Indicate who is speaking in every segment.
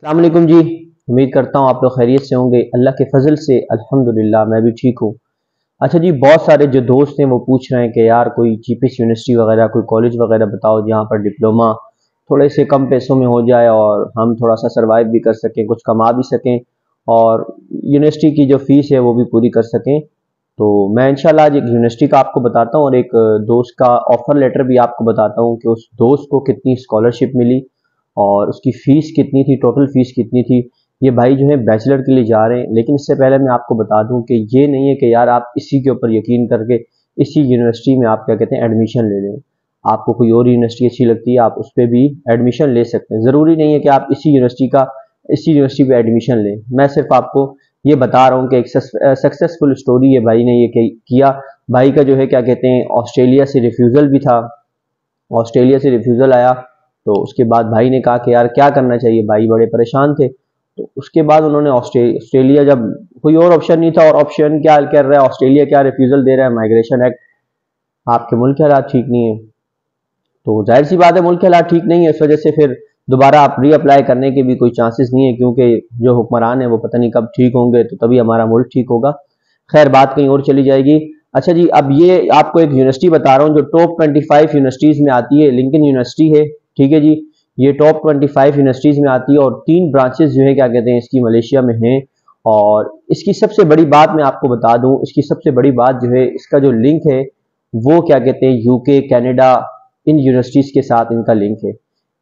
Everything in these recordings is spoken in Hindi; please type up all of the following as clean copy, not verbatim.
Speaker 1: अस्सलाम वालेकुम जी। उम्मीद करता हूँ आप लोग खैरियत से होंगे। अल्लाह के फजल से अल्हम्दुलिल्लाह मैं भी ठीक हूँ। अच्छा जी, बहुत सारे जो दोस्त हैं वो पूछ रहे हैं कि यार कोई चीपेस्ट यूनिवर्सिटी वगैरह, कोई कॉलेज वगैरह बताओ जहाँ पर डिप्लोमा थोड़े से कम पैसों में हो जाए और हम थोड़ा सा सर्वाइव भी कर सकें, कुछ कमा भी सकें और यूनिवर्सिटी की जो फीस है वो भी पूरी कर सकें। तो मैं इंशाल्लाह आज एक यूनिवर्सिटी का आपको बताता हूँ और एक दोस्त का ऑफर लेटर भी आपको बताता हूँ कि उस दोस्त को कितनी स्कॉलरशिप मिली और उसकी फ़ीस कितनी थी, टोटल फ़ीस कितनी थी। ये भाई जो है बैचलर के लिए जा रहे हैं, लेकिन इससे पहले मैं आपको बता दूं कि ये नहीं है कि यार आप इसी के ऊपर यकीन करके इसी यूनिवर्सिटी में आप क्या कहते हैं एडमिशन ले लें। आपको कोई और यूनिवर्सिटी अच्छी लगती है आप उस पर भी एडमिशन ले सकते हैं। ज़रूरी नहीं है कि आप इसी यूनिवर्सिटी पे एडमिशन लें। मैं सिर्फ आपको ये बता रहा हूँ कि एक सक्सेसफुल स्टोरी है, भाई ने ये किया। भाई का जो है क्या कहते हैं ऑस्ट्रेलिया से रिफ्यूज़ल भी था। ऑस्ट्रेलिया से रिफ्यूज़ल आया तो उसके बाद भाई ने कहा कि यार क्या करना चाहिए, भाई बड़े परेशान थे। तो उसके बाद उन्होंने ऑस्ट्रेलिया, जब कोई और ऑप्शन नहीं था, और ऑप्शन क्या कर रहा है ऑस्ट्रेलिया, क्या रिफ्यूज़ल दे रहा है, माइग्रेशन एक्ट। आपके मुल्क के हालात ठीक नहीं है तो जाहिर सी बात है मुल्क के हालात ठीक नहीं है, इस वजह से फिर दोबारा आप री अप्लाई करने के भी कोई चांसेस नहीं है, क्योंकि जो हुक्मरान है वो पता नहीं कब ठीक होंगे, तो तभी हमारा मुल्क ठीक होगा। खैर बात कहीं और चली जाएगी। अच्छा जी, अब ये आपको एक यूनिवर्सिटी बता रहा हूँ जो टॉप 25 यूनिवर्सिटीज़ में आती है। लिंकन यूनिवर्सिटी है, ठीक है जी। ये टॉप 25 यूनिवर्सिटीज़ में आती है और 3 ब्रांचेस जो है क्या कहते हैं इसकी मलेशिया में हैं। और इसकी सबसे बड़ी बात मैं आपको बता दूं, इसकी सबसे बड़ी बात जो है इसका जो लिंक है वो क्या कहते हैं यूके, कनाडा, इन यूनिवर्सिटीज़ के साथ इनका लिंक है।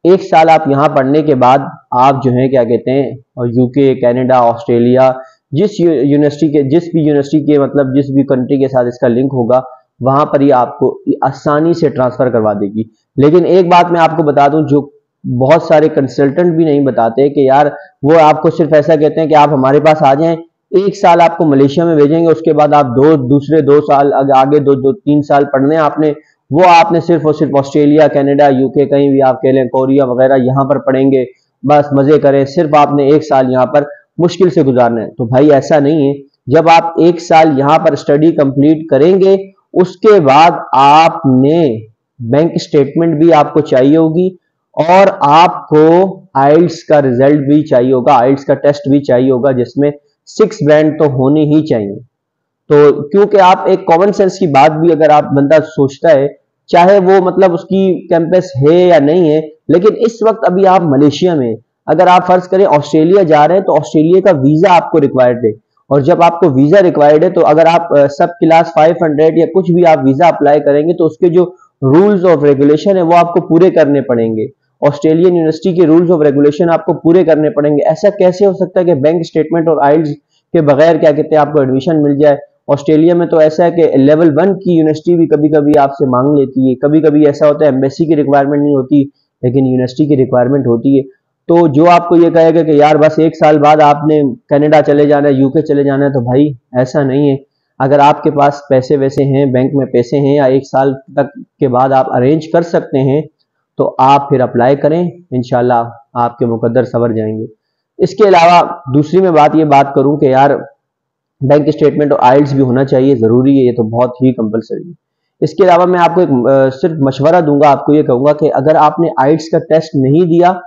Speaker 1: एक साल आप यहाँ पढ़ने के बाद आप जो है क्या कहते हैं और यूके, कनाडा, ऑस्ट्रेलिया, जिस भी यूनिवर्सिटी के मतलब जिस भी कंट्री के साथ इसका लिंक होगा वहां पर ये आपको आसानी से ट्रांसफर करवा देगी। लेकिन एक बात मैं आपको बता दूं जो बहुत सारे कंसल्टेंट भी नहीं बताते कि यार वो आपको सिर्फ ऐसा कहते हैं कि आप हमारे पास आ जाएं, एक साल आपको मलेशिया में भेजेंगे, उसके बाद आप दूसरे 2 साल आगे 2-3 साल पढ़ने आपने, वो आपने सिर्फ और सिर्फ ऑस्ट्रेलिया, कनाडा, यूके, कहीं भी आप कह लें कोरिया वगैरह यहाँ पर पढ़ेंगे, बस मजे करें, सिर्फ आपने एक साल यहाँ पर मुश्किल से गुजारना है। तो भाई ऐसा नहीं है। जब आप एक साल यहाँ पर स्टडी कंप्लीट करेंगे उसके बाद आपने बैंक स्टेटमेंट भी आपको चाहिए होगी और आपको आइल्स का रिजल्ट भी चाहिए होगा, आइल्स का टेस्ट भी चाहिए होगा जिसमें 6 बैंड तो होने ही चाहिए। तो क्योंकि आप एक कॉमन सेंस की बात भी अगर आप बंदा सोचता है, चाहे वो मतलब उसकी कैंपस है या नहीं है, लेकिन इस वक्त अभी आप मलेशिया में, अगर आप फर्ज करें ऑस्ट्रेलिया जा रहे हैं तो ऑस्ट्रेलिया का वीजा आपको रिक्वायर्ड है। और जब आपको वीजा रिक्वायर्ड है तो अगर आप सब क्लास 500 या कुछ भी आप वीजा अप्लाई करेंगे तो उसके जो रूल्स ऑफ रेगुलेशन है वो आपको पूरे करने पड़ेंगे। ऑस्ट्रेलियन यूनिवर्सिटी के रूल्स ऑफ रेगुलेशन आपको पूरे करने पड़ेंगे। ऐसा कैसे हो सकता है कि बैंक स्टेटमेंट और आइल्स के बगैर क्या कहते हैं आपको एडमिशन मिल जाए। ऑस्ट्रेलिया में तो ऐसा है कि लेवल 1 की यूनिवर्सिटी भी कभी कभी आपसे मांग लेती है, कभी कभी ऐसा होता है एम्बेसी की रिक्वायरमेंट नहीं होती लेकिन यूनिवर्सिटी की रिक्वायरमेंट होती है। तो जो आपको ये कहेगा कि यार बस एक साल बाद आपने कनाडा चले जाना है, यूके चले जाना है, तो भाई ऐसा नहीं है। अगर आपके पास पैसे वैसे हैं, बैंक में पैसे हैं या एक साल तक के बाद आप अरेंज कर सकते हैं तो आप फिर अप्लाई करें, इंशाल्लाह आपके मुकद्दर सवर जाएंगे। इसके अलावा दूसरी मैं बात करूं कि यार बैंक स्टेटमेंट और आइल्स भी होना चाहिए, ज़रूरी है, ये तो बहुत ही कंपलसरी है। इसके अलावा मैं आपको एक सिर्फ मशवरा दूंगा, आपको ये कहूँगा कि अगर आपने आइल्स का टेस्ट नहीं दिया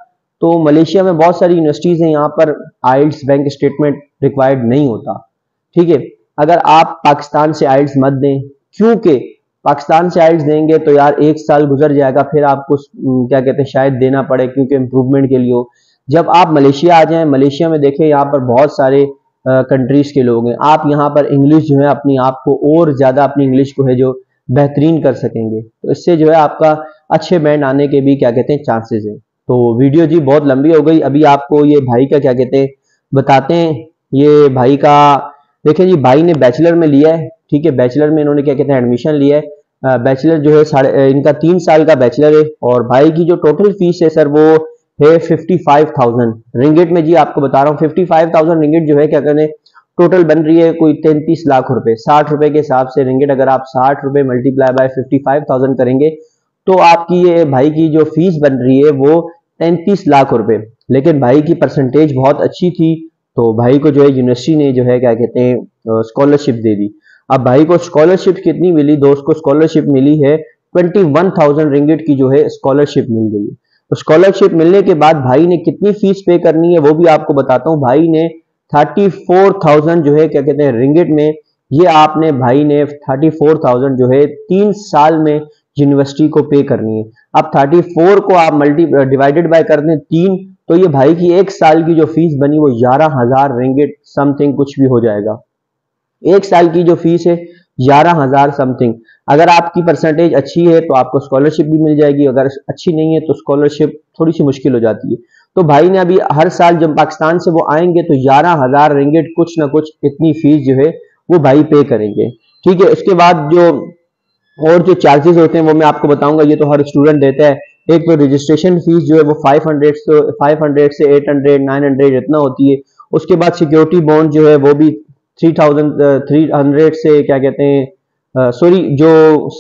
Speaker 1: तो मलेशिया में बहुत सारी यूनिवर्सिटीज़ हैं यहाँ पर आइल्स बैंक स्टेटमेंट रिक्वायर्ड नहीं होता, ठीक है। अगर आप पाकिस्तान से आइल्स मत दें, क्योंकि पाकिस्तान से आइल्स देंगे तो यार एक साल गुजर जाएगा, फिर आपको क्या कहते हैं शायद देना पड़े क्योंकि इम्प्रूवमेंट के लिए हो। जब आप मलेशिया आ जाएं, मलेशिया में देखें यहाँ पर बहुत सारे कंट्रीज के लोग हैं, आप यहाँ पर इंग्लिश जो है अपनी आप को और ज़्यादा अपनी इंग्लिश को है जो बेहतरीन कर सकेंगे, तो इससे जो है आपका अच्छे बैंड आने के भी क्या कहते हैं चांसेस हैं। तो वीडियो जी बहुत लंबी हो गई, अभी आपको ये भाई का क्या कहते हैं बताते हैं। ये भाई का देखिए जी, भाई ने बैचलर में लिया है, ठीक है, बैचलर में इन्होंने क्या कहते हैं एडमिशन लिया है। बैचलर जो है इनका 3 साल का बैचलर है और भाई की जो टोटल फीस है सर वो है 55,000 रिंगिट में। जी आपको बता रहा हूँ 55,000 रिंगिट जो है क्या कहते हैं टोटल बन रही है कोई 33 लाख रुपए। 60 रुपए के हिसाब से रिंगिट अगर आप 60 रुपए मल्टीप्लाई बाय 55,000 करेंगे तो आपकी ये भाई की जो फीस बन रही है वो 33 लाख रुपए। लेकिन भाई की परसेंटेज बहुत अच्छी थी तो भाई को जो है यूनिवर्सिटी ने जो है क्या कहते हैं स्कॉलरशिप दे दी। अब भाई को स्कॉलरशिप कितनी मिली, दोस्त को स्कॉलरशिप मिली है 21,000 रिंगिट की जो है स्कॉलरशिप मिल गई है। स्कॉलरशिप मिलने के बाद भाई ने कितनी फीस पे करनी है वो भी आपको बताता हूँ। भाई ने 34,000 जो है क्या कहते हैं रिंगिट में, ये आपने भाई ने 34,000 जो है 3 साल में यूनिवर्सिटी को पे करनी है। अब 34 को आप मल्टी डिवाइडेड बाय कर दें 3, तो ये भाई की 1 साल की जो फीस बनी वो 11,000 रिंगिट समथिंग कुछ भी हो जाएगा। 1 साल की जो फीस है 11,000 समथिंग। अगर आपकी परसेंटेज अच्छी है तो आपको स्कॉलरशिप भी मिल जाएगी, अगर अच्छी नहीं है तो स्कॉलरशिप थोड़ी सी मुश्किल हो जाती है। तो भाई ने अभी हर साल जब पाकिस्तान से वो आएंगे तो 11,000 रिंगिट कुछ ना कुछ इतनी फीस जो है वो भाई पे करेंगे। ठीक है, उसके बाद जो और जो चार्जेस होते हैं वो मैं आपको बताऊंगा, ये तो हर स्टूडेंट देता है। एक तो रजिस्ट्रेशन फीस जो है वो 500 से 800 900 इतना होती है। उसके बाद सिक्योरिटी बॉन्ड जो है वो भी 3,300 से क्या कहते हैं, सॉरी, जो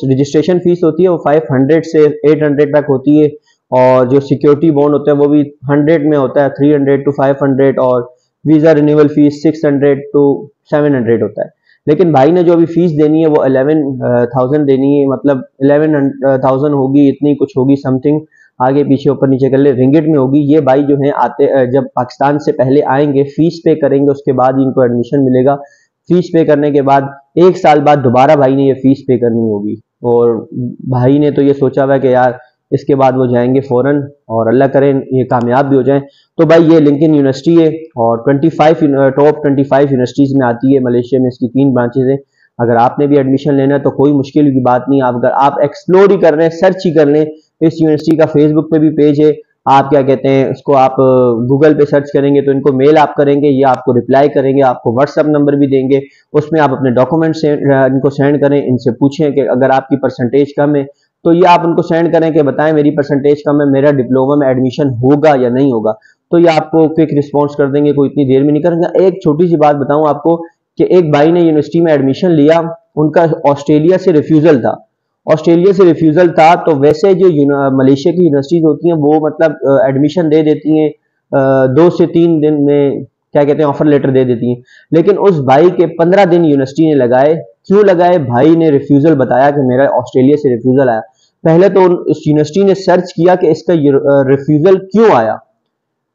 Speaker 1: रजिस्ट्रेशन फीस होती है वो 500 से 800 तक होती है, और जो सिक्योरिटी बॉन्ड होता है वो भी 100 में होता है, 300 टू 500, और वीज़ा रिन्यूअल फीस 600 टू 700 होता है। लेकिन भाई ने जो अभी फीस देनी है वो 11,000 देनी है, मतलब 11,000 होगी, इतनी कुछ होगी समथिंग, आगे पीछे ऊपर नीचे कर ले, रिंगिट में होगी। ये भाई जो है आते जब पाकिस्तान से पहले आएंगे फीस पे करेंगे, उसके बाद इनको एडमिशन मिलेगा। फीस पे करने के बाद 1 साल बाद दोबारा भाई ने ये फीस पे करनी होगी। और भाई ने तो ये सोचा हुआ है कि यार इसके बाद वो जाएंगे फौरन, और अल्लाह करे ये कामयाब भी हो जाए। तो भाई ये लिंकन यूनिवर्सिटी है और 25 टॉप 25 यूनिवर्सिटीज़ में आती है मलेशिया में, इसकी 3 ब्रांचेज हैं। अगर आपने भी एडमिशन लेना है तो कोई मुश्किल की बात नहीं, आप अगर आप एक्सप्लोर ही कर रहे हैं, सर्च ही कर लें, इस यूनिवर्सिटी का फेसबुक पे भी पेज है, आप क्या कहते हैं उसको आप गूगल पे सर्च करेंगे तो इनको मेल आप करेंगे, ये आपको रिप्लाई करेंगे, आपको व्हाट्सअप नंबर भी देंगे, उसमें आप अपने डॉक्यूमेंट्स इनको सेंड करें, इनसे पूछें कि अगर आपकी परसेंटेज कम है तो ये आप उनको सेंड करें कि बताएं मेरी परसेंटेज कम है, मेरा डिप्लोमा में एडमिशन होगा या नहीं होगा, तो ये आपको क्विक रिस्पॉन्स कर देंगे, कोई इतनी देर में नहीं करेंगे। एक छोटी सी बात बताऊं आपको कि एक भाई ने यूनिवर्सिटी में एडमिशन लिया, उनका ऑस्ट्रेलिया से रिफ्यूजल था, ऑस्ट्रेलिया से रिफ्यूजल था। तो वैसे जो मलेशिया की यूनिवर्सिटीज होती हैं वो मतलब एडमिशन दे देती हैं 2 से 3 दिन में, क्या कहते हैं ऑफर लेटर दे देती हैं। लेकिन उस भाई के 15 दिन यूनिवर्सिटी ने लगाए। क्यों लगाए? भाई ने रिफ्यूजल बताया कि मेरा ऑस्ट्रेलिया से रिफ्यूजल आया। पहले तो उस यूनिवर्सिटी ने सर्च किया कि इसका रिफ्यूजल क्यों आया,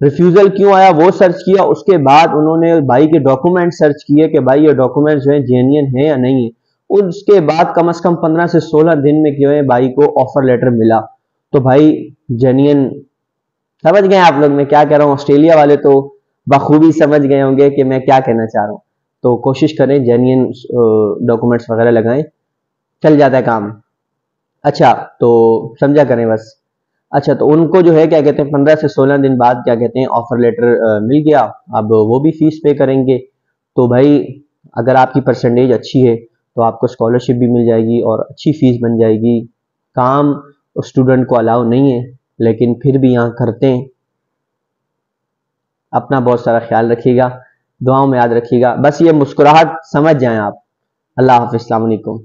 Speaker 1: रिफ्यूजल क्यों आया वो सर्च किया। उसके बाद उन्होंने भाई के डॉक्यूमेंट सर्च किए कि भाई ये डॉक्यूमेंट जो है जेन्युइन है या नहीं है। उसके बाद कम से कम 15 से 16 दिन में क्यों है भाई को ऑफर लेटर मिला। तो भाई जेन्युइन, समझ गए आप लोग मैं क्या कह रहा हूँ, ऑस्ट्रेलिया वाले तो बखूबी समझ गए होंगे कि मैं क्या कहना चाह रहा हूँ। तो कोशिश करें जेन्युइन डॉक्यूमेंट्स वगैरह लगाएं, चल जाता है काम। अच्छा, तो समझा करें बस। अच्छा, तो उनको जो है क्या कहते हैं 15 से 16 दिन बाद क्या कहते हैं ऑफर लेटर मिल गया। अब वो भी फीस पे करेंगे। तो भाई अगर आपकी परसेंटेज अच्छी है तो आपको स्कॉलरशिप भी मिल जाएगी और अच्छी फीस बन जाएगी। काम स्टूडेंट को अलाउ नहीं है लेकिन फिर भी यहाँ करते हैं। अपना बहुत सारा ख्याल रखिएगा, दुआओं में याद रखिएगा, बस ये मुस्कुराहट समझ जाएं आप। अल्लाह हाफिज़, अस्सलाम वालेकुम।